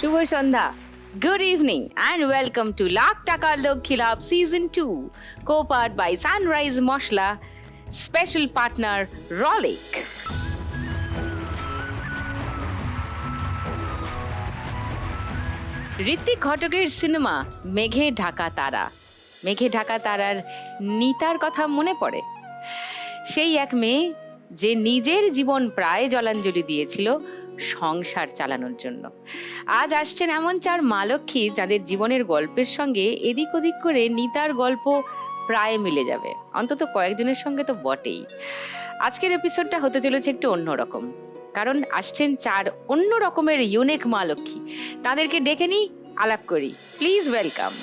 Shubho Sandhya, good evening and welcome to lakh টাকার লক্ষ্মী লাভ season 2, co-powered by Sunrise Moshla, special partner Rolik. Hrithik ঘটকের cinema মেঘে ঢাকা তারা। মেঘে ঢাকা তারার নিতার কথা মনে পড়ে। সেই এক মেয়ে যে নিজের জীবন প্রায় জলাঞ্জলি দিয়েছিল সংসার চালানোর জন্য। আজ আসছেন এমন চার মা লক্ষ্মী যাদের জীবনের গল্পের সঙ্গে এদিক ওদিক করে নিতার গল্প প্রায় মিলে যাবে, অন্তত কয়েকজনের সঙ্গে তো বটেই। আজকের এপিসোডটা হতে চলেছে একটু অন্যরকম, কারণ আসছেন চার অন্য রকমের ইউনিক মা লক্ষ্মী। তাদেরকে ডেকে নিই, আলাপ করি। Please welcome.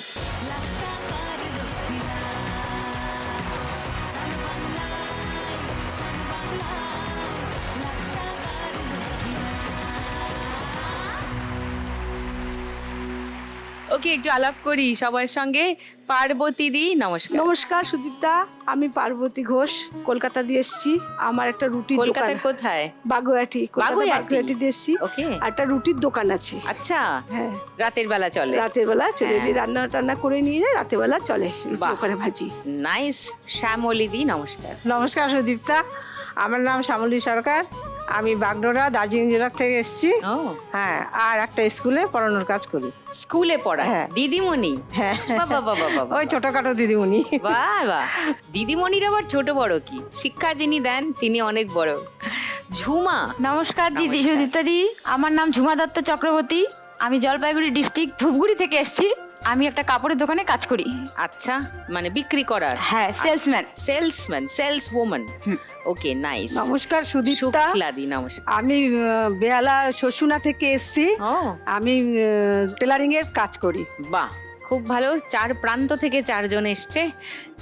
ওকে, একটু আলাপ করি সবার সঙ্গে। পার্বতী দি, নমস্কার। নমস্কার সুদীপ্তা, আমি পার্বতী ঘোষ, কলকাতা দিয়ে এসেছি। আমার একটা রুটির দোকান। কলকাতার কোথায়? বাগুইআটি। বাগুইআটি দিয়ে এসেছি। ওকে, একটা রুটির দোকান আছে। আচ্ছা, হ্যাঁ, রাতের বেলা চলে? রাতের বেলা চলে, হ্যাঁ। রান্না টান্না করে নিয়ে যায়, রাতের বেলা চলে রুটি বাহ। ওখানে ভাজি। নাইস। শ্যামলী দি, নমস্কার। নমস্কার সুদীপ্তা, আমার নাম শ্যামলী সরকার, আমি বাগডোরা দার্জিলিং জেলা থেকে এসেছি। ও, হ্যাঁ, আর একটা স্কুলে পড়ানোর কাজ করি। স্কুলে পড়া? হ্যাঁ। দিদিমণি? হ্যাঁ, বাবা বাবা বাবা, ওই ছোটখাটো দিদিমণি। বাহ বাহ। দিদিমণির আবার ছোট বড় কি? শিক্ষা যিনি দেন তিনি অনেক বড়। ঝুমা, নমস্কার দিদি, নমস্কার। সুদীপ্তা দি। আমার নাম ঝুমা দত্ত চক্রবর্তী, আমি জলপাইগুড়ি ডিস্ট্রিক্ট ধূপগুড়ি থেকে এসেছি। আমি একটা কাপড়ের দোকানে কাজ করি। আচ্ছা, মানে বিক্রি করার? হ্যাঁ, salesman. Salesman, sales woman. Okay, nice. নমস্কার সুদীপ্তা, শুক্লা দি, নমস্কার। আমি বেহালা শশুনা থেকে এসেছি। ও, আমি টেলারিং এর কাজ করি। বাহ, খুব ভালো। চার প্রান্ত থেকে চারজন এসছে,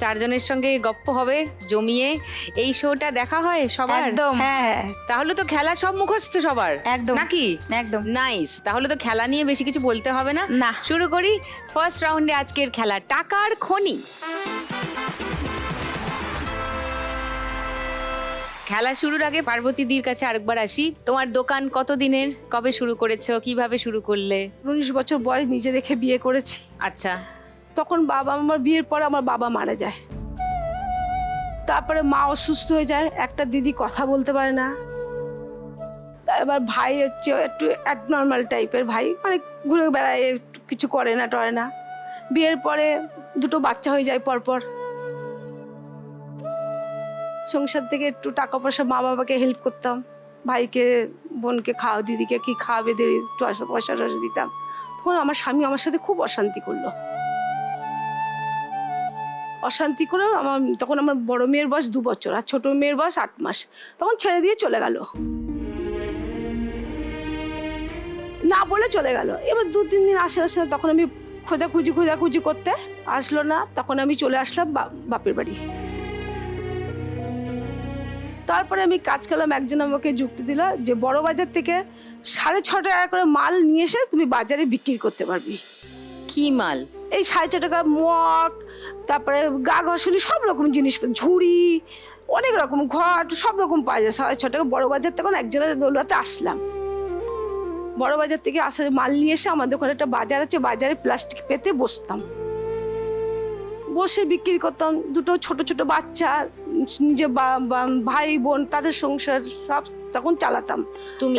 চারজনের সঙ্গে গপ্প হবে জমিয়ে। এই শোটা দেখা হয় সবার? একদম। হ্যাঁ, তাহলে তো খেলা সব মুখস্থ সবার, একদম। নাকি? একদম। নাইস, তাহলে তো খেলা নিয়ে বেশি কিছু বলতে হবে না। না। শুরু করি ফার্স্ট রাউন্ডে আজকের খেলা, টাকার খনি। খেলা শুরুর আগে পার্বতীদির কাছে আরেকবার আসি। তোমার দোকান কত দিনের, কবে শুরু করেছো, কিভাবে শুরু করলে? 19 বছর বয়স, নিজে দেখে বিয়ে করেছি। আচ্ছা, তখন আমার বিয়ের পরে আমার বাবা মারা যায়। তারপরে মা অসুস্থ হয়ে যায়, একটা দিদি কথা বলতে পারে না। এবার ভাই হচ্ছে একটু অ্যাবনর্মাল টাইপের ভাই, মানে ঘুরে বেড়ায়, একটু কিছু করে না টরে না। বিয়ের পরে দুটো বাচ্চা হয়ে যায় পরপর। সংসার থেকে একটু টাকা পয়সা মা বাবাকে হেল্প করতাম, ভাইকে বোনকে খাওয়া, দিদিকে কি খাওয়াবে একটু পয়সা টয়সা দিতাম। তখন আমার স্বামী আমার সাথে খুব অশান্তি করলো। অশান্তি করে তখন আমার বড় মেয়ের বয়স 2 বছর আর ছোট মেয়ের বয়স 8 মাস। তখন ছেড়ে দিয়ে চলে গেল, না বলে চলে গেল। এবার 2-3 দিন আসে না, তখন আমি খোঁজাখুঁজি করতে আসলো না। তখন আমি চলে আসলাম বাপের বাড়ি। তারপরে আমি কাজ করলাম, একজন আমাকে যুক্তি দিল যে বড় বাজার থেকে 6.5 টাকা করে মাল নিয়ে এসে তুমি বাজারে বিক্রি করতে পারবি। কি মাল? এই 6.5 টাকা মগ, তারপরে গা ঘষণি, সব রকম জিনিস, ঝুড়ি, অনেক রকম ঘট, সব রকম পাওয়া যায় 6.5 টাকা। বড় বাজার তখন একজনের দৌলতে আসলাম। বড় বাজার থেকে আসা মাল নিয়ে এসে আমাদের ওখানে একটা বাজার আছে, বাজারে প্লাস্টিক পেতে বসতাম, বসে বিক্রি করতাম। দুটো ছোট ছোট বাচ্চা, নিজে ভাই বোন, তাদের সংসার সব তখন চালাতাম। তুমি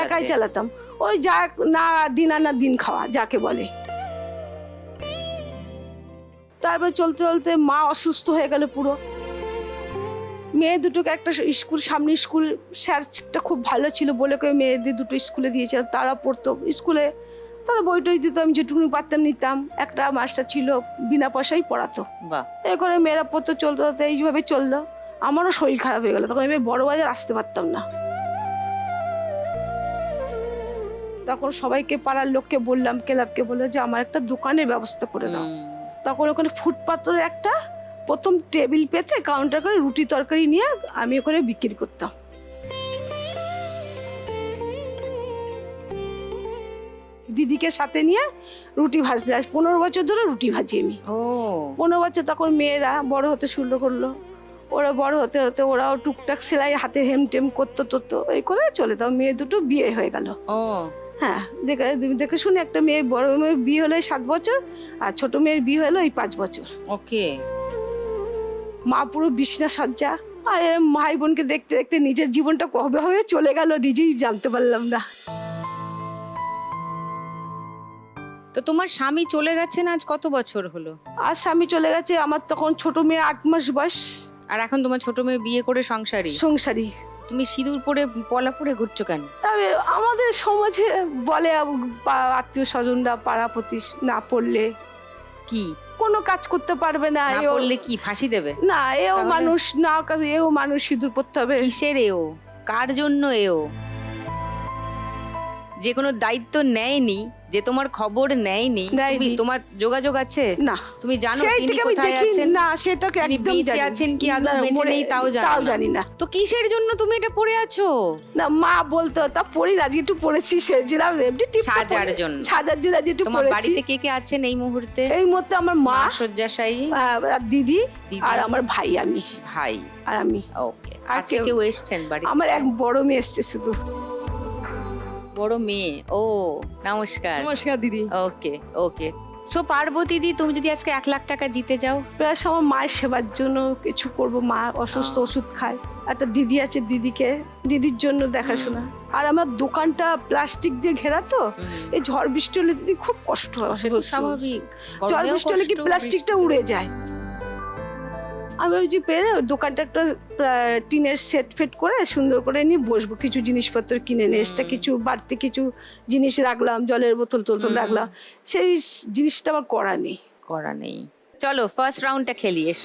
একাই চালাতাম। ওই যা না দিন আনা দিন খাওয়া যাকে বলে। তারপর চলতে চলতে মা অসুস্থ হয়ে গেল পুরো। মেয়ে দুটোকে একটা স্কুল, সামনে স্কুল, স্যারটা খুব ভালো ছিল বলে মেয়েদের দুটো স্কুলে দিয়েছিলাম, তারা পড়তো স্কুলে। তারা বই টই দিত, আমি যেটুকুনি পারতাম নিতাম। একটা মাস্টার ছিল বিনা পয়সায় পড়াতো। বাহ। এ করে মেয়েরা পড়তো, চলতে চলতে এইভাবে চললো। আমারও শরীর খারাপ হয়ে গেল, তখন আমি বড় বাজার আসতে পারতাম না। তখন সবাইকে, পাড়ার লোককে বললাম, ক্লাবকে বললো যে আমার একটা দোকানের ব্যবস্থা করে দাও। তখন ওখানে ফুটপাথরে একটা প্রথম টেবিল পেতে কাউন্টার করে রুটি তরকারি নিয়ে আমি ওখানে বিক্রি করতাম। দিদিকে সাথে নিয়ে রুটি ভাজতে 15 বছর ধরে রুটি ভাজি আমি। 15 বছর। তখন মেয়েরা বড় হতে শুরু করলো, ওরা বড় হতে হতে ওরাও টুকটাক সেলাই হাতে হেমটেম করতো, এই করে চলে। তাও মেয়ে দুটো বিয়ে হয়ে গেল। হ্যাঁ, দেখে শুনে একটা মেয়ের, বড় মেয়ের বিয়ে হলো 7 বছর, আর ছোট মেয়ের বিয়ে হলো 5 বছর। ওকে। মা পুরো বিছনা সজ্জা, আর এরম ভাই বোনকে দেখতে দেখতে নিজের জীবনটা কবে হয়ে চলে গেল নিজেই জানতে পারলাম না। তো তোমার স্বামী চলে গেছেন আজ কত বছর হলো? আর স্বামী চলে গেছে, আমার তখন ছোট মেয়ে 8 মাস বয়স। আর এখন তোমার ছোট মেয়ে বিয়ে করে সংসারী। সংসারী। তুমি সিঁদুর পরে পলা পরে ঘুরছো কেন? তবে আমাদের সমাজে বলে আত্মীয় স্বজনরা, পাড়াপতি না পড়লে কি কোনো কাজ করতে পারবে না, না পড়লে কি ফাঁসি দেবে? না এও তাহলে? মানুষ, না এও মানুষ সিঁদুর পরতে হবে। কিসের এও? কার জন্য এও? যে কোনো দায়িত্ব নেয়নি, যে তোমার খবর নেয়নি, নেয়নি। তোমার যোগাযোগ আছে? না, তুমি জানো সেই তিনি থেকে আমি কোথায় দেখি আছেন? না, সেটাকে তিনি একদম বেঁচে জানি আছেন কি আদৌ না, বেঁচে নেই তাও জানি না। তো কিসের জন্য তুমি এটা পরে আছো? না, মা বলতো তা পড়ি, আজকে একটু পড়েছি, সেছিলাম এমনি টিপ সাজার জন্য। সাজার জন্য আজ একটু তোমার পড়েছি। বাড়িতে কে কে আছেন এই মুহূর্তে? এই মুহূর্তে আমার মা, শয্যাশায়ী, আর দিদি, দিদি। আর আমার ভাই, আমি ভাই। আর আমি। ওকে। আর আজকে কেউ এসছেন বাড়িতে? আমার এক বড় মেয়ে এসছে শুধু। বড় মেয়ে? ও নমস্কার। নমস্কার দিদি। ওকে ওকে। সো পার্বতী দি, তুমি যদি আজকে 1 লাখ টাকা জিতে যাও? প্লাস আমার মায়ের সেবার জন্য কিছু করব, মা অসুস্থ, ওষুধ খায়। একটা দিদি আছে, দিদির জন্য দেখাশোনা। আর আমার দোকানটা প্লাস্টিক দিয়ে ঘেরা, তো এই ঝড় বৃষ্টি হলে দিদি খুব কষ্ট হয়। স্বাভাবিক, ঝড় বৃষ্টি হলে কি প্লাস্টিকটা উড়ে যায়। আমি ভাবছি পেয়ে দোকানটা একটা টিনের সেট ফেট করে সুন্দর করে নিয়ে বসবো, কিছু জিনিসপত্র কিনে নিয়ে, এক্সট্রা কিছু বাড়তি কিছু জিনিস রাখলাম, জলের বোতল রাখলাম। সেই জিনিসটা আমার করা নেই। চলো ফার্স্ট রাউন্ডটা খেলি। এস,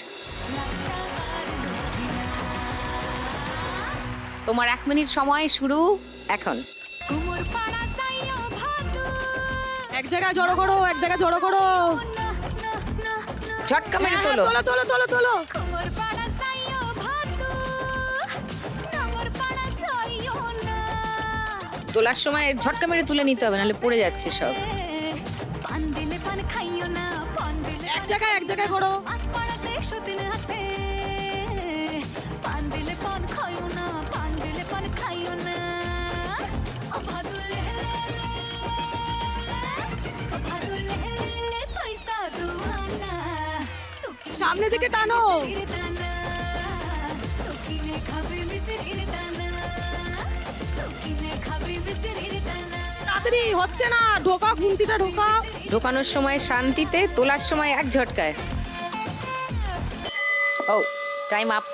তোমার 1 মিনিট সময় শুরু এখন। এক জায়গায় জড়ো করো, এক জায়গায় জড়ো করো। ঝটকা মেরে তোলো। তোলো তোলো তোলো তোলো। তোলার সময় ঝটকা মেরে তুলে নিতে হবে, নাহলে পড়ে যাচ্ছে সব। এক জায়গায় করো। সামনে দিকে টানো। তাড়াতাড়ি হচ্ছে না, ঢোকা খুন্তিটা ঢোকা। ঢোকানোর সময় শান্তিতে, তোলার সময় এক ঝটকায়। ও টাইম আপ।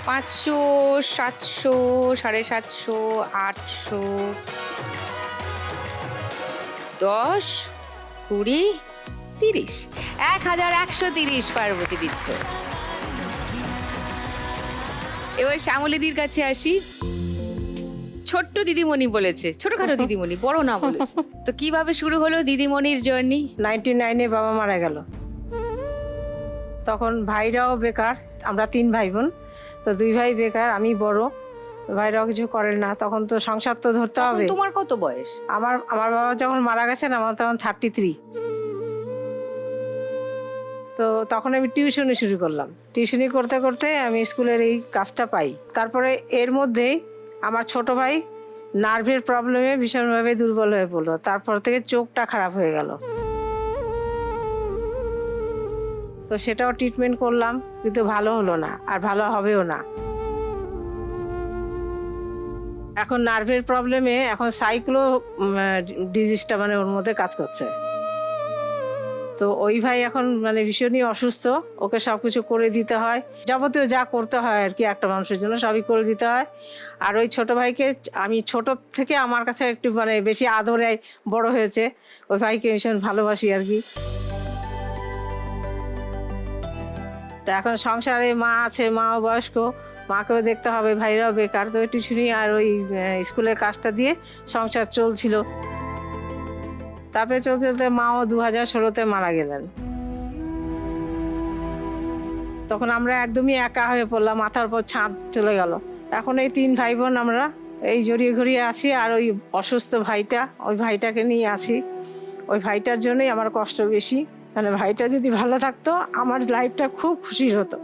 500, 700, 750, 800, 10, 20, 30, 1130 পার্বতী দিচ্ছ। এবার শ্যামলীদির কাছে আসি। ছোট্ট দিদিমণি বলেছে, ছোটখাটো দিদিমণি, বড় না বলেছে। তো কিভাবে শুরু হলো দিদিমণির জার্নি? 99-এ বাবা মারা গেল। তখন ভাইরাও বেকার, আমরা 3 ভাই বোন, তো 2 ভাই বেকার, আমি বড়, ভাইরাও কিছু করেন না। তখন তো সংসার তো ধরতে তখন হবে। তোমার কত বয়স? আমার বাবা যখন মারা গেছেন আমার তখন 33। তো তখন আমি টিউশনি শুরু করলাম। টিউশনি করতে করতে আমি স্কুলের এই কাজটা পাই। তারপরে এর মধ্যেই আমার ছোট ভাই নার্ভের প্রবলেমে ভীষণভাবে দুর্বল হয়ে পড়লো। তারপর থেকে চোখটা খারাপ হয়ে গেল। তো সেটাও ট্রিটমেন্ট করলাম, কিন্তু ভালো হলো না, আর ভালো হবেও না। এখন নার্ভের প্রবলেমে এখন সাইক্লো ডিজিজটা মানে ওর মধ্যে কাজ করছে। তো ওই ভাই এখন মানে ভীষণই অসুস্থ, ওকে সব কিছু করে দিতে হয়, যাবতীয় যা করতে হয় আর কি একটা মানুষের জন্য সবই করে দিতে হয়। আর ওই ছোট ভাইকে আমি ছোট থেকে আমার কাছে একটু মানে বেশি আদরে বড় হয়েছে, ওই ভাইকে ভীষণ ভালোবাসি আর কি। তো এখন সংসারে মা আছে, মাও বয়স্ক, মাকেও দেখতে হবে, ভাইরাও বেকার, তো টিউশনি আর ওই স্কুলের কাজটা দিয়ে সংসার চলছিল। তারপরে চলতে চলতে মাও 2016-তে মারা গেলেন। তখন আমরা একদমই একা হয়ে পড়লাম, মাথার উপর ছাদ চলে গেল। এখন এই 3 ভাই বোন আমরা এই জড়িয়ে ঘড়িয়ে আছি, আর ওই অসুস্থ ভাইটা, ওই ভাইটাকে নিয়ে আছি। ওই ভাইটার জন্যই আমার কষ্ট বেশি, মানে ভাইটা যদি ভালো থাকতো আমার লাইফটা খুব খুশির হতো।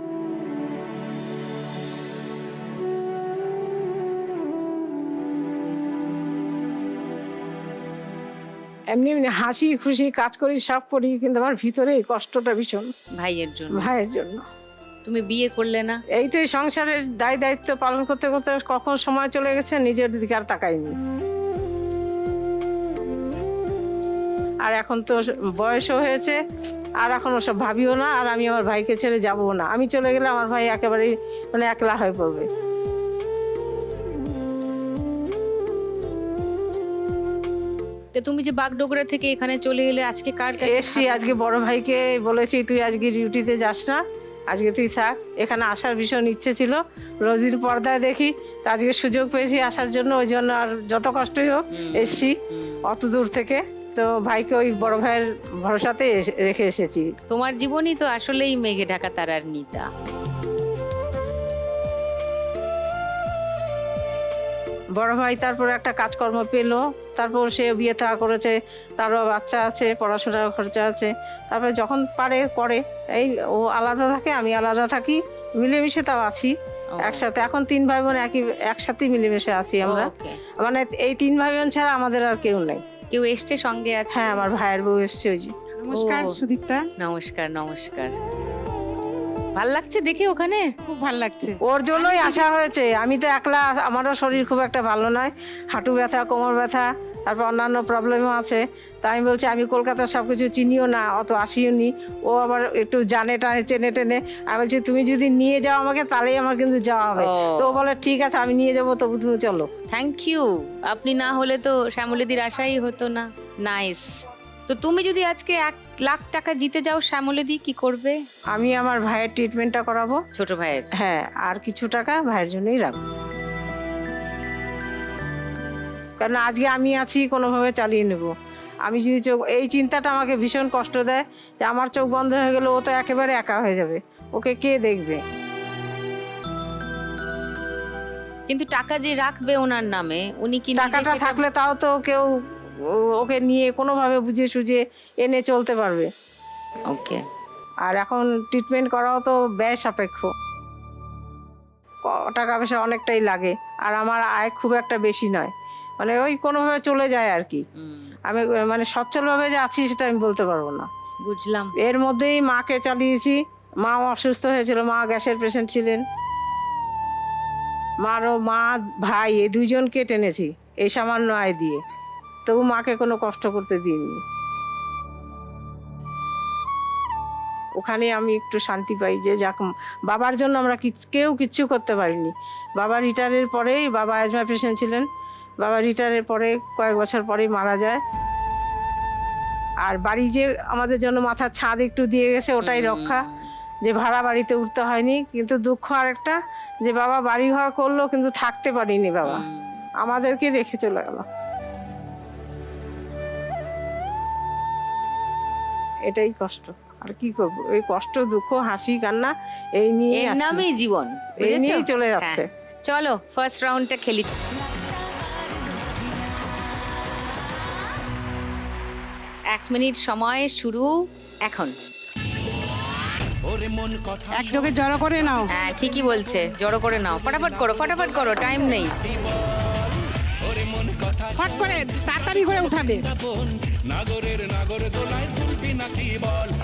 এমনি এমনি হাসি খুশি কাজ করি, সব করি, কিন্তু আমার ভিতরে এই কষ্টটা ভীষণ ভাইয়ের জন্য। ভাইয়ের জন্য। তুমি বিয়ে করলে না? এই তো এই সংসারের দায়িত্ব পালন করতে করতে কখন সময় চলে গেছে নিজের দিকে আর তাকাইনি। আর এখন তো বয়সও হয়েছে, আর এখন ওসব ভাবিও না, আর আমি আমার ভাইকে ছেড়ে যাবো না। আমি চলে গেলে আমার ভাই একেবারেই মানে একলা হয়ে পড়বে। তো তুমি যে বাগডোগরা থেকে এখানে চলে এলে, আজকে কার কাছে এসছি আজকে বড় ভাইকে বলেছি তুই আজকে ডিউটিতে যাস না, আজকে তুই থাক। এখানে আসার ভীষণ ইচ্ছে ছিল, রোজির পর্দায় দেখি, তো আজকে সুযোগ পেয়েছি আসার জন্য, ওই জন্য আর যত কষ্টই হোক এসছি অত দূর থেকে। তো ভাইকে ওই বড় ভাইয়ের ভরসাতে রেখে এসেছি। তোমার জীবনই তো আসলেই মেঘে ঢাকা তারার নিতা। বড় ভাই তারপর একটা কাজকর্ম পেলো, তারপর সে বিয়ে থা করেছে, তারও বাচ্চা আছে, পড়াশোনার খরচা আছে। তারপরে যখন পারে করে, এই ও আলাদা থাকে, আমি আলাদা থাকি, মিলেমিশে তাও আছি একসাথে। এখন 3 ভাই বোন একসাথেই মিলেমিশে আছি আমরা। Okay. মানে এই 3 ভাই বোন ছাড়া আমাদের আর কেউ নেই। কেউ এসছে সঙ্গে আছে? হ্যাঁ, আমার ভাইয়ের বউ এসছে ওই যে। নমস্কার ও। সুদীপ্তা, নমস্কার নমস্কার। ভাল লাগছে দেখে ওখানে? খুব ভালো লাগছে। ওর জন্যই আসা হয়েছে। আমি তো একলা, আমারও শরীর খুব একটা ভালো নয়, হাঁটু ব্যথা, কোমর ব্যথা, তারপর অন্যান্য প্রবলেমও আছে। তা আমি বলছি আমি কলকাতার সব কিছু চিনিও না, অত আসিও নি, ও আবার একটু জানে টানে চেনে টেনে। আমি বলছি তুমি যদি নিয়ে যাও আমাকে, তাহলেই আমার কিন্তু যাওয়া হবে। ও। তো ও বলে ঠিক আছে আমি নিয়ে যাবো, তবু তুমি চলো। Thank you. আপনি না হলে তো শ্যামলীদির আশাই হতো না। নাইস। তো তুমি যদি আজকে 1 লাখ টাকা জিতে যাও, শ্যামলীদি কি করবে? আমি আমার ভাইয়ের ট্রিটমেন্টটা করাবো। ছোট ভাইয়ের? হ্যাঁ, আর কিছু টাকা ভাইয়ের জন্যই রাখবো, কারণ আজকে আমি আছি, কোনোভাবে চালিয়ে নেব। আমি যদি এই চিন্তাটা আমাকে ভীষণ কষ্ট দেয় যে আমার চোখ বন্ধ হয়ে গেলে ও তো একেবারে একা হয়ে যাবে, ওকে কে দেখবে? কিন্তু টাকা যে রাখবে ওনার নামে, উনি কি নিজে টাকাটা সেটা- থাকলে তাও তো কেউ ওকে নিয়ে কোনোভাবে বুঝিয়ে সুঝিয়ে এনে চলতে পারবে। ওকে। আর এখন ট্রিটমেন্ট করাও তো ব্যয় সাপেক্ষ, টাকা পয়সা অনেকটাই লাগে। আর আমার আয় খুব একটা বেশি নয়, মানে ওই কোনোভাবে চলে যায় আর কি। আমি মানে সচ্ছলভাবে যে আছি সেটা আমি বলতে পারবো না। বুঝলাম। এর মধ্যেই মাকে চালিয়েছি। মাও অসুস্থ হয়েছিল, মা গ্যাসের পেশেন্ট ছিলেন। মারও মা ভাই এই 2 জনকে টেনেছি এই সামান্য আয় দিয়ে, তবু মাকে কোনো কষ্ট করতে দিইনি। ওখানে আমি একটু শান্তি পাই যে যাক, বাবার জন্য আমরা কেউ কিচ্ছু করতে পারিনি। বাবা রিটায়ারের পরেই, বাবা অ্যাজমা পেশেন্ট ছিলেন, বাবা রিটায়ারের পরে কয়েক বছর পরেই মারা যায়। আর বাড়ি যে আমাদের জন্য মাথার ছাদ একটু দিয়ে গেছে, ওটাই রক্ষা, যে ভাড়া বাড়িতে উঠতে হয়নি। কিন্তু দুঃখ আরেকটা, যে বাবা বাড়ি ঘর করলো কিন্তু থাকতে পারিনি, বাবা আমাদেরকে রেখে চলে গেল। এটাই কষ্ট, আর কি করব? এই কষ্ট, দুঃখ, হাসি, কান্না এই নিয়ে এর নামই জীবন, এই বুঝেছো? নিয়েই চলে যাচ্ছে। হ্যাঁ। চলো ফার্স্ট রাউন্ডটা খেলি। 1 মিনিট সময় শুরু এখন। একযোগে জড়ো করে নাও। হ্যাঁ ঠিকই বলছে, জড়ো করে নাও, ফটাফট করো, ফটাফট করো, টাইম নেই। ফট করে তাড়াতাড়ি করে উঠাবে।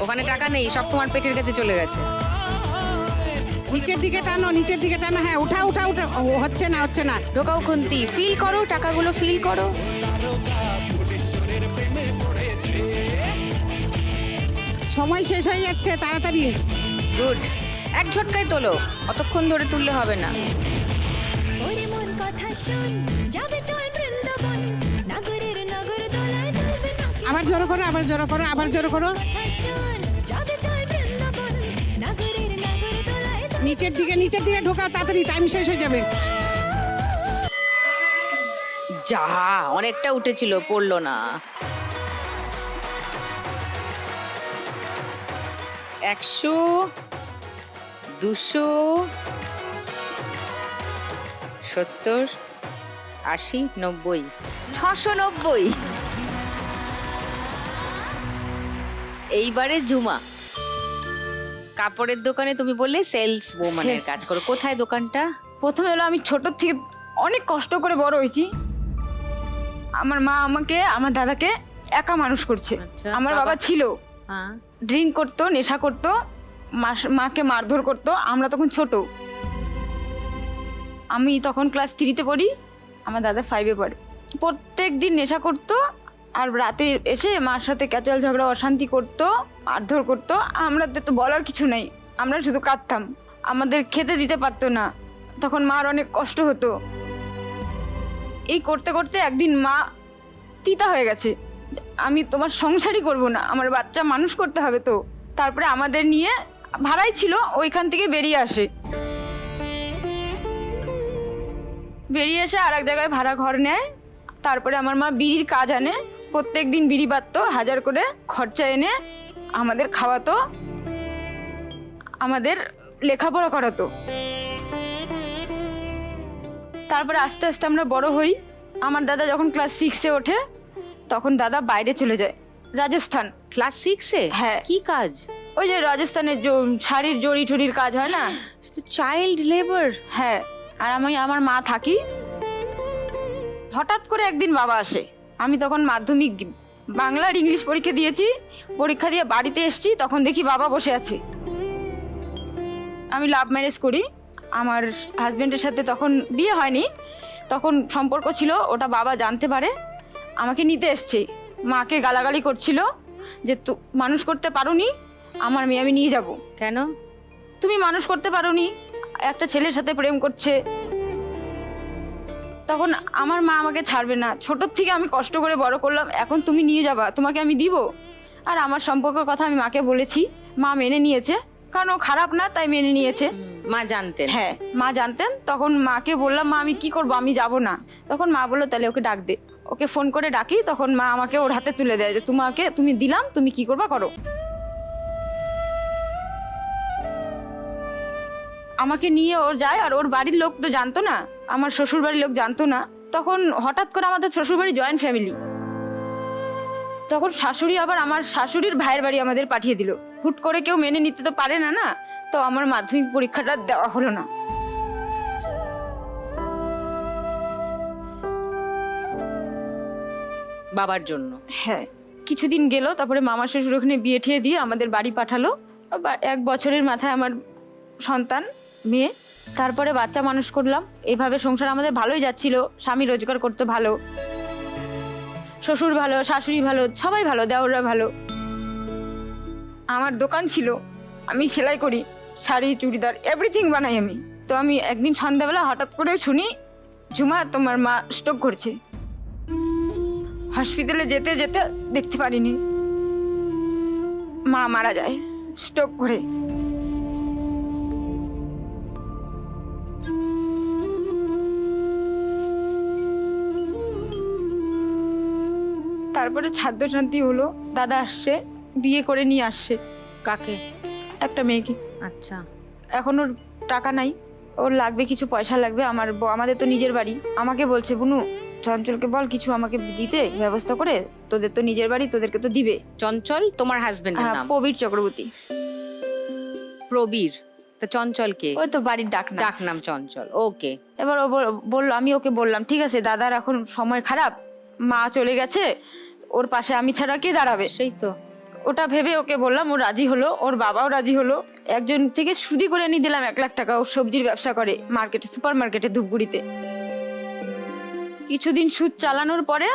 ওখানে টাকা নেই, সব তোমার পেটের কাছে চলে গেছে। নিচের দিকে টানো, নিচের দিকে টানো। হ্যাঁ, উঠা উঠা উঠা। ও, হচ্ছে না, হচ্ছে না। ঢোকাও খুন্তি, ফিল করো, টাকাগুলো ফিল করো। সময় শেষ হয়ে যাচ্ছে, তাড়াতাড়ি। গুড। 1 ঝটকায় তোলো, অতক্ষণ ধরে তুললে হবে না। ওরে মন কথা শোন, যাবে চল বৃন্দাবন, নাগরের নগর দোলায় দুলবে নাকি। আবার জড়ো করো, আবার জড়ো করো, আবার জড়ো করো। কথা শোন, যাবে চল বৃন্দাবন, নাগরের নগর দোলায় দুলবে। নিচের দিকে ঢোকাও, তাড়াতাড়ি, টাইম শেষ হয়ে যাবে। যা, অনেকটা উঠেছিল, পড়লো না। 100, 200, 70, 80, 90, 690। এইবারে ঝুমা, কাপড়ের দোকানে তুমি বললে সেলস ওম্যানের কাজ করো, কোথায় দোকানটা? প্রথমে হলো আমি ছোট থেকে অনেক কষ্ট করে বড় হয়েছি। আমার মা আমাকে, আমার দাদাকে একা মানুষ করছে। আচ্ছা, আমার বাবা? বাবা ছিল, হ্যাঁ। ড্রিঙ্ক করতো, নেশা করতো, মাকে মারধর করতো। আমরা তখন ছোট, আমি তখন ক্লাস 3-তে পড়ি, আমার দাদা 5-এ পড়ে। প্রত্যেক দিন নেশা করতো, আর রাতে এসে মার সাথে ক্যাচাল ঝগড়া অশান্তি করতো, মারধর করতো। আমাদের তো বলার কিছু নাই, আমরা শুধু কাঁদতাম। আমাদের খেতে দিতে পারতো না, তখন মার অনেক কষ্ট হতো। এই করতে করতে একদিন মা তিতা হয়ে গেছে, আমি তোমার সংসারই করব না, আমার বাচ্চা মানুষ করতে হবে। তো তারপরে আমাদের নিয়ে ভাড়াই ছিল, ওইখান থেকে বেরিয়ে আসে। বেরিয়ে এসে আর এক জায়গায় ভাড়া ঘর নেয়। তারপরে আমার মা বিড়ির কাজ আনে, প্রত্যেক দিন বিড়ি বাঁধতো, 1000 করে খরচা এনে আমাদের খাওয়াতো, আমাদের লেখাপড়া করাতো। তারপরে আস্তে আস্তে আমরা বড় হই। আমার দাদা যখন ক্লাস 6-এ ওঠে, তখন দাদা বাইরে চলে যায়, রাজস্থান। ক্লাস 6-এ? হ্যাঁ। কি কাজ? ওই যে রাজস্থানের শাড়ির জড়ি টড়ির কাজ হয় না। Child labour. হ্যাঁ। আর আমি আমার মা থাকি। হঠাৎ করে একদিন বাবা আসে, আমি তখন মাধ্যমিক বাংলা আর ইংলিশ পরীক্ষা দিয়েছি, পরীক্ষা দিয়ে বাড়িতে এসেছি, তখন দেখি বাবা বসে আছে। আমি লাভ ম্যারেজ করি, আমার হাজবেন্ডের সাথে তখন বিয়ে হয়নি, তখন সম্পর্ক ছিল, ওটা বাবা জানতে পারে, আমাকে নিতে এসছে। মাকে গালাগালি করছিল যে মানুষ করতে পারোনি, আমার মেয়ে আমি নিয়ে যাব। কেন? তুমি মানুষ করতে পারোনি, একটা ছেলের সাথে প্রেম করছে। তখন আমার মা আমাকে ছাড়বে না, ছোটোর থেকে আমি কষ্ট করে বড় করলাম, এখন তুমি নিয়ে যাবা, তোমাকে আমি দিব। আর আমার সম্পর্কের কথা আমি মাকে বলেছি, মা মেনে নিয়েছে, কারণ ও খারাপ না, তাই মেনে নিয়েছে। মা জানতেন? হ্যাঁ, মা জানতেন। তখন মাকে বললাম, মা আমি কি করব, আমি যাব না। তখন মা বললো, তাহলে ওকে ডাক দে। ওকে ফোন করে ডাকি, তখন মা আমাকে ওর হাতে তুলে দেয় যে তুমি দিলাম, তুমি কি করবা করো। আমাকে নিয়ে ওর যায়, আর ওর বাড়ির লোক তো জানতো না, আমার শ্বশুর বাড়ির লোক জানতো না। তখন হঠাৎ করে আমাদের শ্বশুর বাড়ি জয়েন্ট ফ্যামিলি, তখন শাশুড়ি আবার আমার শাশুড়ির ভাইয়ের বাড়ি আমাদের পাঠিয়ে দিল। হুট করে কেউ মেনে নিতে তো পারে না, না। তো আমার মাধ্যমিক পরীক্ষাটা দেওয়া হলো না। বাবার জন্য? হ্যাঁ। কিছুদিন গেল, তারপরে মামা শ্বশুর ওখানে বিয়ে ঠিয়ে দিয়ে আমাদের বাড়ি পাঠালো। 1 বছরের মাথায় আমার সন্তান, মেয়ে। তারপরে বাচ্চা মানুষ করলাম, এইভাবে সংসার আমাদের ভালোই যাচ্ছিল। স্বামী রোজগার করতে ভালো, শ্বশুর ভালো, শাশুড়ি ভালো, সবাই ভালো, দেওররা ভালো। আমার দোকান ছিল, আমি সেলাই করি, শাড়ি চুড়িদার এভরিথিং বানাই আমি। তো আমি একদিন সন্ধ্যাবেলা হঠাৎ করে শুনি, ঝুমা তোমার মা স্ট্রোক করছে। হসপিটালে যেতে যেতে দেখতে পারিনি, মা মারা যায় স্ট্রোক করে। তারপরে ছাদ্য শান্তি হলো, দাদা আসছে, বিয়ে করে নিয়ে আসছে। কাকে? একটা মেয়েকে। আচ্ছা। এখন ওর টাকা নাই, ওর লাগবে কিছু পয়সা লাগবে। আমাদের তো নিজের বাড়ি, আমাকে বলছে, বুনু চঞ্চলকে বল কিছু আমাকে দিতে ব্যবস্থা করে, তোদের তো নিজের বাড়ি, তোদেরকে তো দিবে। চঞ্চল তোমার হাজবেন্ডের হ্যাঁ, নাম? প্রবীর চক্রবর্তী। প্রবীর। তা চঞ্চল কে? ওই তো বাড়ির ডাক নাম চঞ্চল। ওকে। এবার ও বললো, আমি ওকে বললাম ঠিক আছে, দাদার এখন সময় খারাপ, মা চলে গেছে, ওর পাশে আমি ছাড়া কে দাঁড়াবে। সেই তো। ওটা ভেবে ওকে বললাম, ও রাজি হলো, ওর বাবাও রাজি হলো। একজন থেকে সুদি করে নিয়ে দিলাম 1 লাখ টাকা। ও সবজির ব্যবসা করে মার্কেটে, সুপার মার্কেটে, ধূপগুড়িতে। কিছুদিন সুদ চালানোর পরে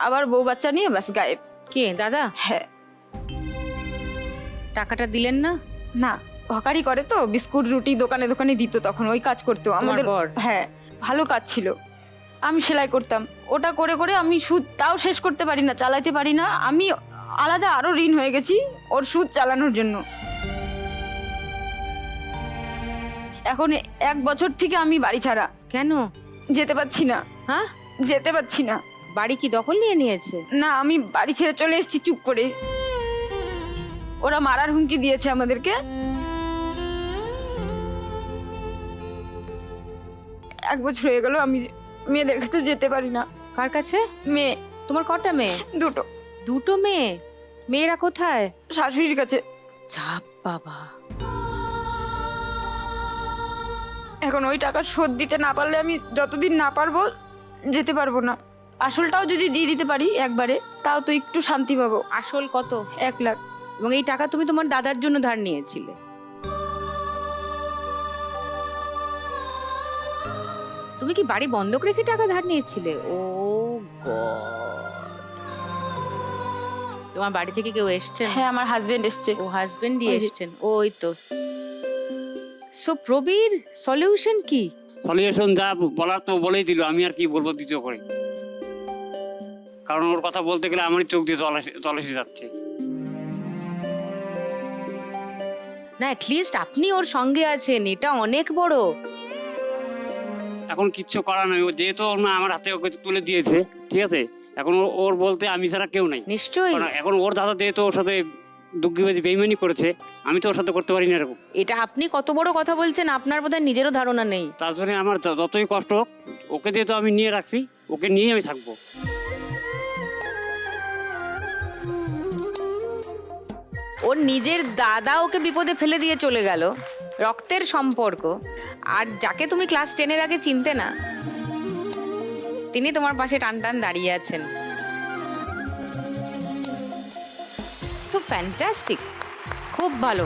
আবার বউ বাচ্চা নিয়ে ব্যাস গায়েব। কে? দাদা? হ্যাঁ। টাকাটা দিলেন না? না, হকারি করে তো, বিস্কুট রুটি দোকানে দোকানে দিত, তখন ওই কাজ করতো আমাদের। বর? হ্যাঁ, ভালো কাজ ছিল। আমি সেলাই করতাম, ওটা করে করে আমি সুদ তাও শেষ করতে পারি না, চালাইতে পারি না। আমি আলাদা আরো ঋণ হয়ে গেছি ওর সুদ চালানোর জন্য। এখন 1 বছর থেকে আমি বাড়ি ছাড়া। কেন? যেতে পারছি না। হ্যাঁ? যেতে পারছি না। বাড়ি কি দখল নিয়ে নিয়েছে? না, আমি বাড়ি ছেড়ে চলে এসেছি চুপ করে। ওরা মারার হুমকি দিয়েছে আমাদেরকে। 1 বছর হয়ে গেল, আমি মেয়েদের কাছে যেতে পারি না। কার কাছে? মেয়ে। তোমার কটা মেয়ে? 2টো। 2টো মেয়ে? মেয়েরা কোথায়? শাশুড়ির কাছে। ছাপ বাবা। এখন ওই টাকা শোধ দিতে না পারলে আমি যতদিন না পারবো যেতে পারবো না। আসলটাও যদি দিয়ে দিতে পারি একবারে, তাও তো একটু শান্তি পাবো। আসল কত? 1 লাখ। এবং এই টাকা তুমি তোমার দাদার জন্য ধার নিয়েছিলে। তুমি কি বাড়ি বন্ধক রেখে টাকা ধার নিয়েছিলে? ও গড! তোমার বাড়ি থেকে কেউ এসছেন? হ্যাঁ, আমার হাজবেন্ড এসছে। ও হাজবেন্ডই ওই যে। এসছেন, ওই তো। সো প্রবীর, সলিউশন কি? সলিউশন যা বলার তো বলেই দিল, আমি আর কি বলবো দ্বিতীয় করে, কারণ ওর কথা বলতে গেলে আমারই চোখ দিয়ে জল এসে যাচ্ছে। না, অ্যাটলিস্ট আপনি ওর সঙ্গে আছেন, এটা অনেক বড়। এখন কিচ্ছু করার নয়, ও যেহেতু ওর না আমার হাতে ওকে তুলে দিয়েছে, ঠিক আছে, এখন ওর বলতে আমি ছাড়া কেউ নাই। নিশ্চয়ই। কারণ এখন ওর দাদা যেহেতু ওর সাথে দুঃখীবাজি বেইমানি করেছে, আমি তো ওর সাথে করতে পারি না এরকম। এটা আপনি কত বড় কথা বলছেন, আপনার বোধহয় নিজেরও ধারণা নেই। তার জন্য আমার যতই কষ্ট হোক, ওকে যেহেতু আমি নিয়ে রাখছি, ওকে নিয়ে আমি থাকবো। ওর নিজের দাদা ওকে বিপদে ফেলে দিয়ে চলে গেল, রক্তের সম্পর্ক, আর যাকে তুমি ক্লাস 10-এর আগে চিনতে না, তিনি তোমার পাশে টান টান দাঁড়িয়ে আছেন। সো ফ্যান্টাস্টিক, খুব ভালো।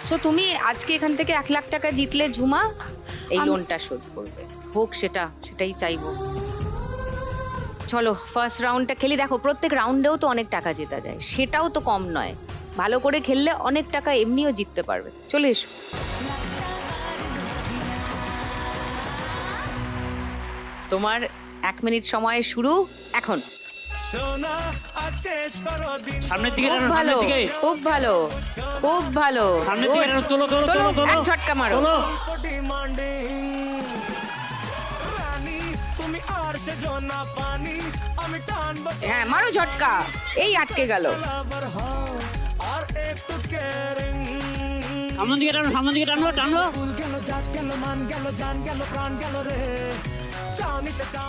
সো তুমি আজকে এখান থেকে 1 লাখ টাকা জিতলে ঝুমা এই লোনটা শোধ করবে, হোক সেটাই চাইবো। চলো ফার্স্ট রাউন্ডটা খেলি, দেখো প্রত্যেক রাউন্ডেও তো অনেক টাকা জেতা যায়, সেটাও তো কম নয়। ভালো করে খেললে অনেক টাকা এমনিও জিততে পারবে। চলে এসো। তোমার 1 মিনিট সময় শুরু এখন। সামনের দিকে খুব টানো, ভালো, সামনের দিকে, খুব ভালো, খুব ভালো। সামনের দিকে টানো, তোলো তোলো তোলো, তোলো তোলো, এক ঝটকা মারো। তোলো। হ্যাঁ, মারো ঝটকা। এই আটকে গেল। সামনের দিকে টানো, সামনের দিকে টানো, টানো।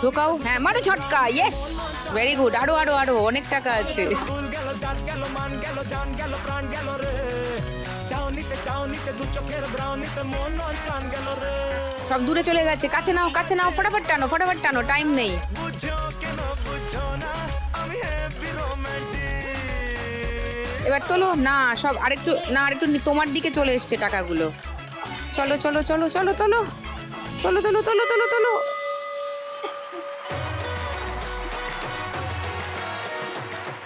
ঢোকাও। হ্যাঁ, মারো ঝটকা। Yes, very good. আরো আরো আরো, অনেক টাকা আছে। সব দূরে চলে গেছে, কাছে নাও, কাছে নাও, ফটাফট টানো, ফটাফট টানো, টাইম নেই। এবার তোলো না, সব আরেকটু না, আরেকটু তোমার দিকে চলে এসছে টাকাগুলো। চলো চলো চলো চলো, তোলো তোলো তোলো তোলো তোলো তোলো।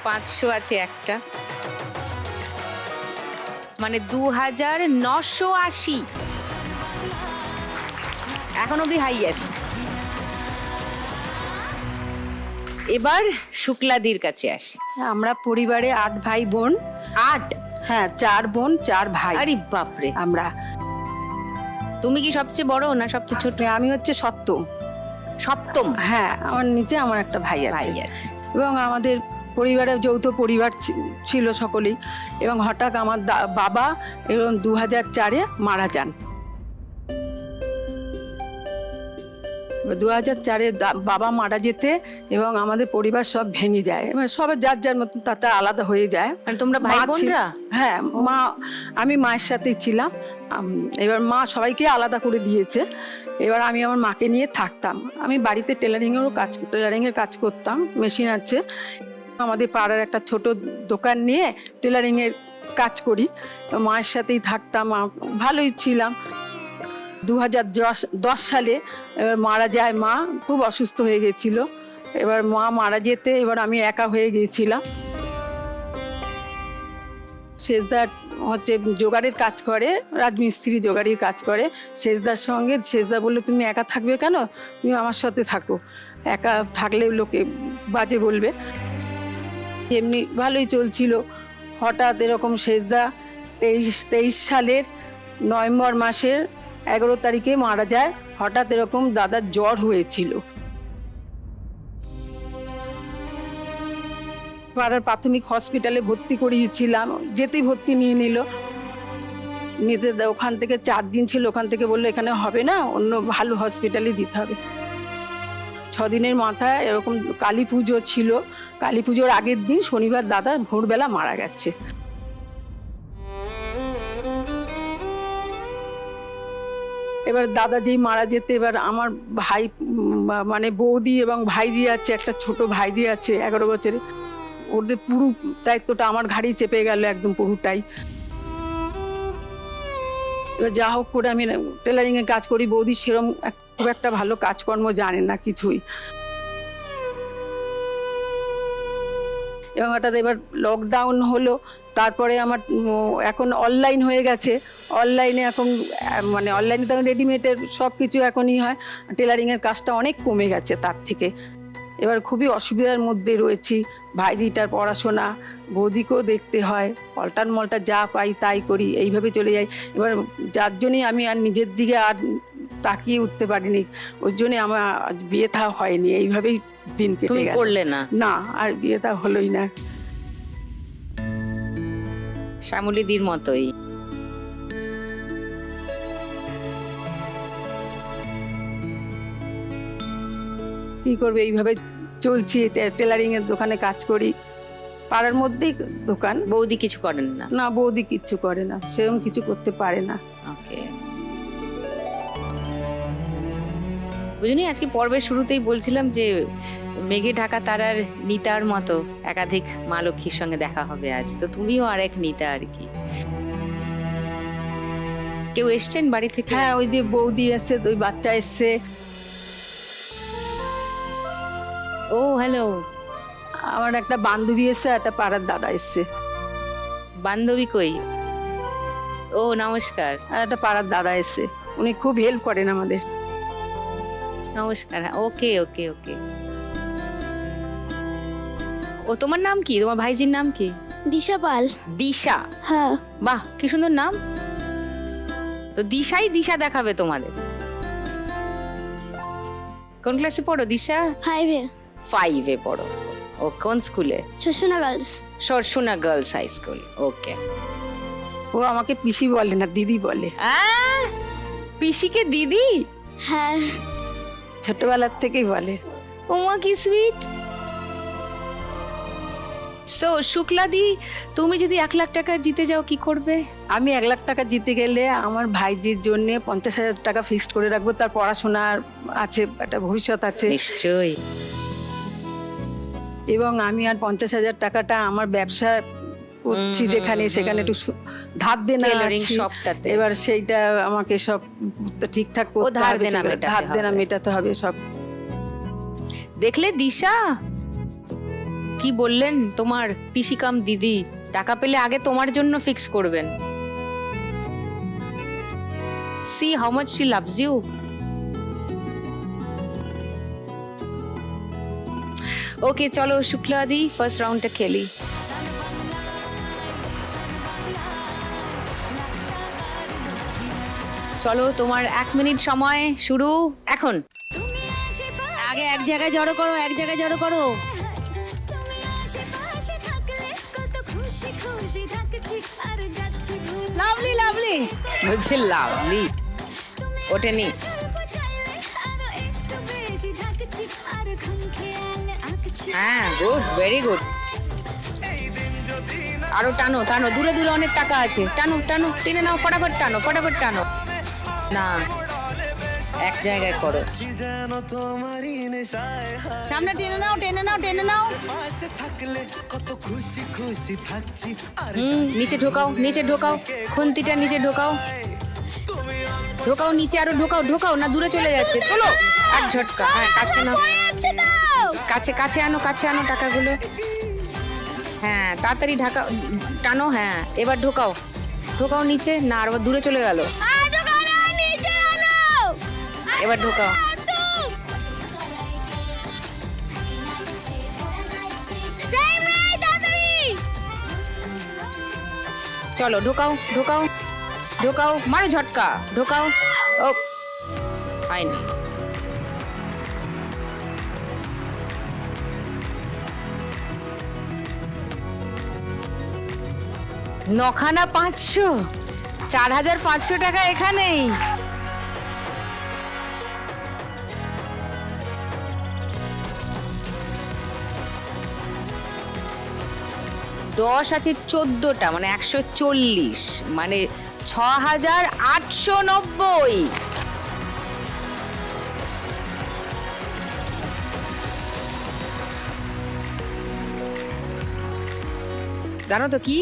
500 আছে একটা, মানে 2980 এখন অব্দি হাইয়েস্ট। এবার শুক্লাদির কাছে আসি। আমরা পরিবারে 8 ভাই বোন। 8? হ্যাঁ, 4 বোন 4 ভাই। আরে বাপরে। আমরা, তুমি কি সবচেয়ে বড় না সবচেয়ে ছোট? আমি হচ্ছে সপ্তম। সপ্তম? হ্যাঁ, আমার নিচে আমার একটা ভাই ভাই আছে। আছে। এবং আমাদের পরিবারে যৌথ পরিবার ছিল সকলেই। এবং হঠাৎ আমার বাবা এরকম 2004-এ মারা যান। 2004-এ বাবা মারা যেতে এবং আমাদের পরিবার সব ভেঙে যায়, এবার সবাই যার যার মতন তাতে আলাদা হয়ে যায়। মানে তোমরা ভাই মা ছিল- বোনরা? হ্যাঁ, মা, আমি মায়ের সাথেই ছিলাম। এবার মা সবাইকে আলাদা করে দিয়েছে। এবার আমি আমার মাকে নিয়ে থাকতাম। আমি বাড়িতে টেলারিংয়ের কাজ করতাম, মেশিন আছে। আমাদের পাড়ার একটা ছোট দোকান নিয়ে টেলারিংয়ের কাজ করি, মায়ের সাথেই থাকতাম, ভালোই ছিলাম। 2010 সালে এবার মারা যায় মা, খুব অসুস্থ হয়ে গেছিল। এবার মা মারা যেতে এবার আমি একা হয়ে গিয়েছিলাম। শেষদার হচ্ছে জোগাড়ের কাজ করে, রাজমিস্ত্রি জোগাড়ির কাজ করে। শেষদার সঙ্গে শেষদা বললো, তুমি একা থাকবে কেন, তুমি আমার সাথে থাকো, একা থাকলে লোকে বাজে বলবে। এমনি ভালোই চলছিল। হঠাৎ এরকম শেষদা 23 সালের নভেম্বর মাসের 11 তারিখে মারা যায়। হঠাৎ এরকম দাদার জ্বর হয়েছিল। পাড়ার প্রাথমিক হসপিটালে ভর্তি করিয়েছিলাম, যেতেই ভর্তি নিয়ে নিল। নিতে ওখান থেকে 4 দিন ছিল, ওখান থেকে বললো এখানে হবে না, অন্য ভালো হসপিটালে দিতে হবে। 6 দিনের মাথায় এরকম কালী পুজো ছিল, কালী পুজোর আগের দিন শনিবার দাদা ভোরবেলা মারা গেছে। এবার দাদা যেই মারা যেতে এবার আমার ভাই মানে বৌদি এবং ভাইজি আছে, একটা ছোট ভাইজি আছে 11 বছরে, ওদের পুরো দায়িত্বটা আমার ঘাড়েই চেপে গেল একদম পুরোটাই। এবার যা হোক করে আমি টেলারিংয়ে কাজ করি, বৌদি সেরকম খুব একটা ভালো কাজকর্ম জানে না কিছুই। এবং হঠাৎ এবার লকডাউন হলো, তারপরে আমার এখন অনলাইন হয়ে গেছে। অনলাইনে এখন মানে অনলাইনে তখন রেডিমেডের সব কিছু এখনই হয়, টেলারিংয়ের কাজটা অনেক কমে গেছে তার থেকে। এবার খুবই অসুবিধার মধ্যে রয়েছি, ভাইজিটার পড়াশোনা, বৌদিকেও দেখতে হয়, পল্টান মল্টা যা পাই তাই করি, এইভাবে চলে যাই। এবার যার জন্যই আমি আর নিজের দিকে আর তাকিয়ে উঠতে পারিনি, ওই জন্যে আমার বিয়ে থা হয়নি, এইভাবেই দিন কেটে তুমি গেল। করলে না? না, আর বিয়ে থা হলোই না। শ্যামলীদির মতোই। কি করবে, এইভাবে চলছি। টেলারিং এর দোকানে কাজ করি, পাড়ার মধ্যেই দোকান। বৌদি কিছু করেন না? না, বৌদি কিচ্ছু করে না, সেরকম কিছু করতে পারে না। ওকে, বুঝলি আজকে পর্বের শুরুতেই বলছিলাম যে মেঘে ঢাকা তারার নিতার মতো একাধিক মা লক্ষ্মীর সঙ্গে দেখা হবে আজ, তো তুমিও আরেক নিতা আর কি। কেউ এসছেন বাড়ি থেকে? হ্যাঁ, ওই যে বৌদি এসছে, ওই বাচ্চা এসছে। ও হ্যালো, আমার একটা বান্ধবী এসছে, একটা পাড়ার দাদা এসছে। বান্ধবী কই? ও নমস্কার। আর একটা পাড়ার দাদা এসছে, উনি খুব হেল্প করেন আমাদের। নমস্কার। ওকে ওকে ওকে। ও তোমার নাম কি? তোমার ভাইজির নাম কি? দিশা পাল। দিশা? হ্যাঁ। বাহ, কি সুন্দর নাম। তো দিশাই দিশা দেখাবে তোমাদের। কোন ক্লাসে পড়ো দিশা? 5-এ। 5-এ পড়ো। ও কোন স্কুলে? শশুনা girls. Sarsuna girls high school. Okay. ও আমাকে পিসি বলে না, দিদি বলে। পিসিকে দিদি? হ্যাঁ। ছোটবেলার থেকেই বলে। ওমা কি সুইট। সো শুক্লাদি, তুমি যদি 1 লাখ টাকা জিতে যাও কি করবে? আমি 1 লাখ টাকা জিতে গেলে আমার ভাইজির জন্য 50,000 টাকা ফিক্সড করে রাখবো। তার পড়াশোনার আছে, একটা ভবিষ্যৎ আছে। নিশ্চয়ই। এবং আমি আর 50,000 টাকাটা আমার ব্যবসা করছি যেখানে, সেখানে একটু ধার দেনা আছে। এবার সেইটা আমাকে সব ঠিকঠাক করতে হবে, ধার দেনা মেটাতে হবে সব। দেখলে দিশা কি বললেন তোমার পিসিকাম দিদি, টাকা পেলে আগে তোমার জন্য ফিক্স করবেন। See how much she loves you. Okay চলো শুক্লাদি, ফার্স্ট রাউন্ডটা খেলি। চলো, তোমার 1 মিনিট সময় শুরু এখন। আগে এক জায়গায় জড়ো করো, এক জায়গায় জড়ো করো। লাভলি লাভলি বলছে লাভলি, ওঠেনি। হ্যাঁ, গুড, ভেরি গুড। আরো টানো টানো, দূরে দূরে অনেক টাকা আছে, টানো টানো, টেনে নাও, ফটাফট টানো, ফটাফট টানো। না, এক জায়গায় করো। সামনে টেনে নাও, টেনে নাও, টেনে নাও। নিচে ঢোকাও, নিচে ঢোকাও, খুন্তিটা নিচে ঢোকাও, ঢোকাও নিচে, আরো ঢোকাও, ঢোকাও না, দূরে চলে যাচ্ছে। তোলো, এক ঝটকা। হ্যাঁ, কাছে নাও, কাছে কাছে আনো, কাছে আনো টাকাগুলো। হ্যাঁ, তাড়াতাড়ি ঢাকা টানো। হ্যাঁ, এবার ঢোকাও, ঢোকাও নিচে। না, আর দূরে চলে গেল। এবার ঢোকাও। চলো ঢোকাও, ঢোকাও, ঢোকাও, মারো ঝটকা, ঢোকাও। ও হয়নি। নখানা 500, 4,500 টাকা এখানেই। দশ আছে 14টা, মানে 140, মানে 6,890। জানো তো কি?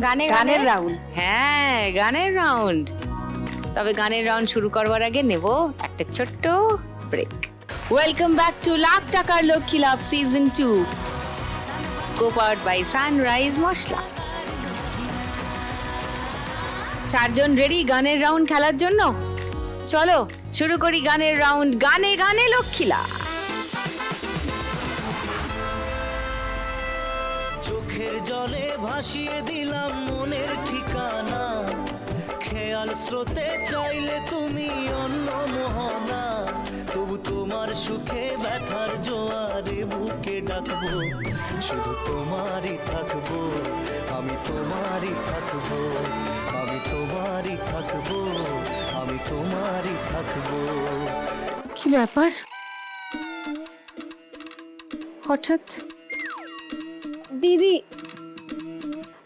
গানের রাউন্ড। হ্যাঁ, গানের রাউন্ড। তবে গানের রাউন্ড শুরু করবার আগে নেব একটা ছোট্ট break. Welcome back to lakh টাকার Lakshmi Labh season 2, co-powered by Sunrise masala. চারজন রেডি গানের রাউন্ড খেলার জন্য? চলো শুরু করি গানের রাউন্ড। গানে গানে লক্ষ্মী লাভ। চোখের জলে ভাসিয়ে দিলাম মনের ঠিকানা, খেয়াল স্রোতে চাইলে তুমি অন্য মোহনা, তবু তোমার সুখে ব্যথার জোয়ারে বুকে ডাকবো, শুধু তোমারই থাকবো, আমি তোমারই থাকবো, আমি তোমারই থাকবো, আমি তোমারই থাকবো। কি ব্যাপার হঠাৎ? দিদি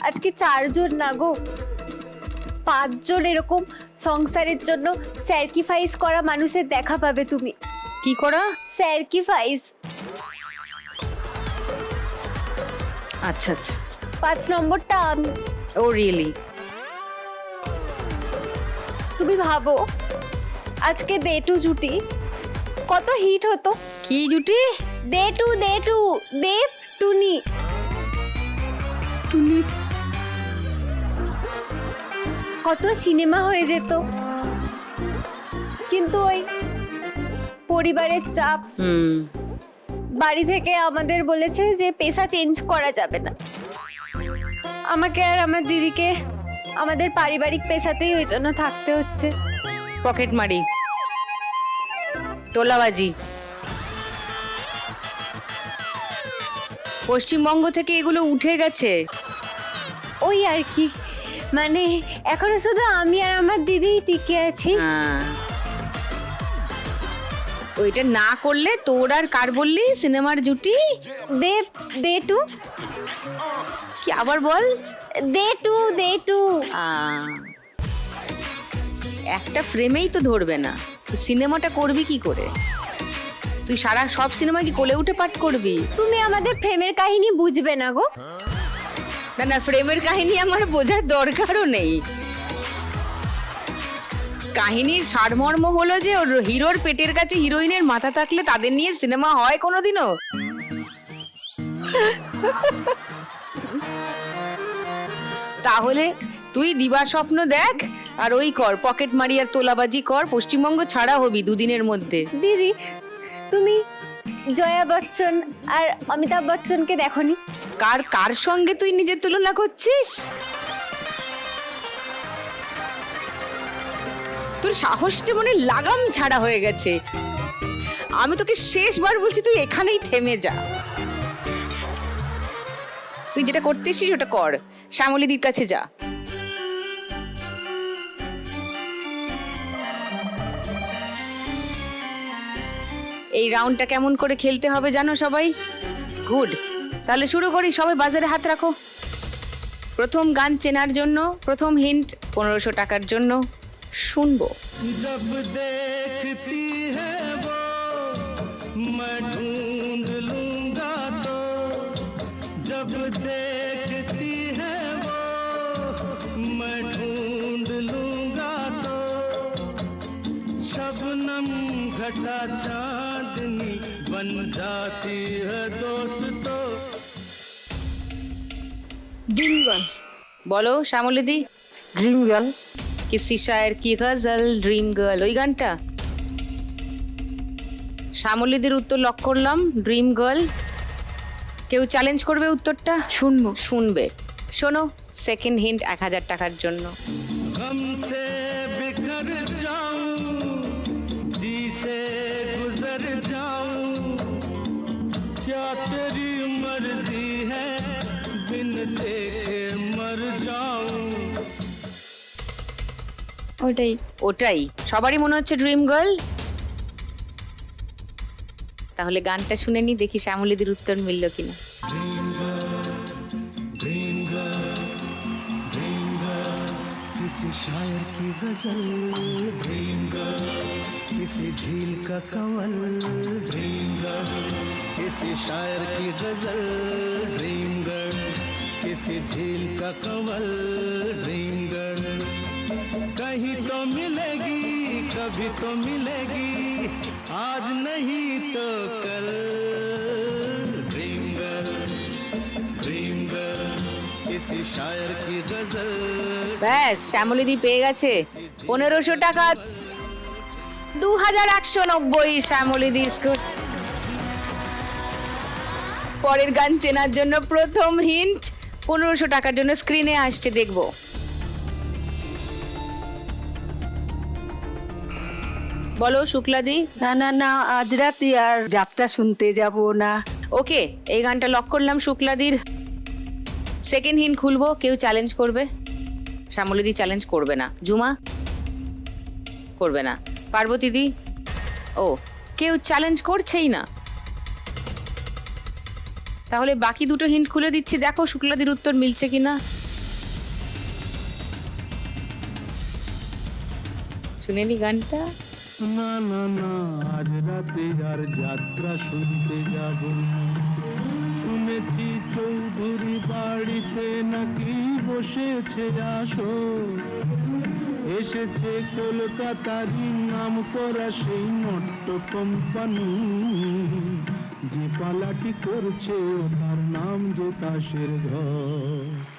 আজকে 4 জন না গো, 5 জন এরকম সংসারের জন্য স্যাক্রিফাইস করা মানুষের দেখা পাবে তুমি। কি করা? স্যাক্রিফাইস। আচ্ছা আচ্ছা। 5 নম্বরটা আমি। ও রিয়েলি? তুমি ভাবো আজকে দে টু জুটি কত হিট হতো। কি জুটি? দে টু দেব টুনি। কত সিনেমা হয়ে যেত, কিন্তু ওই পরিবারের চাপ, বাড়ি থেকে আমাদের বলেছে যে পেশা চেঞ্জ করা যাবে না। আমাকে আর আমার দিদিকে আমাদের পারিবারিক পেশাতেই ওই জন্য থাকতে হচ্ছে। পকেট মারি, তোলাবাজি। পশ্চিমবঙ্গ থেকে এগুলো উঠে গেছে। ওই আর কি, মানে এখনো শুধু আমি আর আমার দিদি টিকে আছি। ওইটা না করলে তোর আর কার বললি সিনেমার জুটি? দে টু। কি আবার বল? দে টু। একটা ফ্রেমেই তো ধরবে না, তুই সিনেমাটা করবি কি করে? তুই সারা সব সিনেমা কি কোলে উঠে পাঠ করবি? তুমি আমাদের প্রেমের কাহিনী বুঝবে না গো। না না, ফ্রেমের কাহিনী আমার বোঝার দরকারও নেই। কাহিনীর সারমর্ম হলো যে ওর হিরোর পেটের কাছে হিরোইনের মাথা থাকলে তাদের নিয়ে সিনেমা হয় কোনোদিনও? তাহলে তুই দিবা স্বপ্ন দেখ আর ওই কর, পকেট মারি আর তোলাবাজি কর, পশ্চিমবঙ্গ ছাড়া হবি 2 দিনের মধ্যে। দিদি তুমি জয়া বচ্চন আর অমিতাভ বচ্চনকে দেখোনি? কার সঙ্গে তুই নিজের তুলনা করছিস? তোর সাহসটা মনে লাগাম ছাড়া হয়ে গেছে। আমি তোকে শেষবার বলছি তুই এখানেই থেমে যা। তুই যেটা করতে এসেছিস ওটা কর, শ্যামলীদির কাছে যা। এই রাউন্ডটা কেমন করে খেলতে হবে জানো সবাই? গুড, তাহলে শুরু করি। সবাই বাজারে হাত রাখো। প্রথম গান চেনার জন্য প্রথম হিন্ট 1500 টাকার জন্য শুনবো। जब देखती है वो मैं ढूंढ लूंगा तो, जब देखती है वो मैं ढूंढ लूंगा तो, शबनम घटा चांदनी बन जाती है दोस्तों। Dream girl. বলো শ্যামলীদি। Dream girl. কিসি শায়ের কি গজল, ড্রিম গার্ল, ওই গানটা। শ্যামলীদির উত্তর লক করলাম, ড্রিম গার্ল। কেউ চ্যালেঞ্জ করবে উত্তরটা? শুনবে। শোনো, সেকেন্ড হিন্ট 1000 টাকার জন্য। हमसे बिखर जाऊं, जी से गुजर जाऊं, क्या तेरी मर्जी है बिन देखे मर जाऊं। ওটাই সবারই মনে হচ্ছে ড্রিম গার্ল। তাহলে গানটা শুনে নি, দেখি শ্যামলীদির উত্তর মিলল কিনা। किसी शायर की गजल, ड्रीम गर्ल, किसी झील का कंवल, ड्रीम गर्ल, किसी शायर की गजल, ड्रीम गर्ल, किसी झील का कंवल ड्रीम गर्ल कहीं तो मिलेगी कभी तो मिलेगी आज नहीं तो कल ड्रीम गर्ल किसी शायर की गजल ব্যাস শ্যামলীদি পেয়ে গেছে 1500 টাকা 2190 শ্যামলীদি স্কুল। পরের গান চেনার জন্য প্রথম হিন্ট 1500 টাকার জন্য স্ক্রিনে আসছে, দেখবো। বলো শুক্লাদি। না না না, আজ রাতে আর যাত্রা শুনতে যাব না। ওকে, এই গানটা লক করলাম শুক্লাদির। সেকেন্ড হিন্ট খুলবো, কেউ চ্যালেঞ্জ করবে? শ্যামলীদি চ্যালেঞ্জ করবে না, ঝুমা করবে না, পার্বতীদি ও কেউ চ্যালেঞ্জ করছেই না। তাহলে বাকি দুটো হিন্ট খুলে দিচ্ছি, দেখো শুক্লাদির উত্তর মিলছে কিনা। শুনে নি গানটা। না না না, আজ রাতে আর যাত্রা শুনতে যাব না। শুনেছি চৌধুরী বাড়িতে নাকি বসেছে আসর, এসেছে কলকাতারই নাম করা সেই নট্য কোম্পানি, যে পালাটি করছে তার নাম যে তাসের ঘর।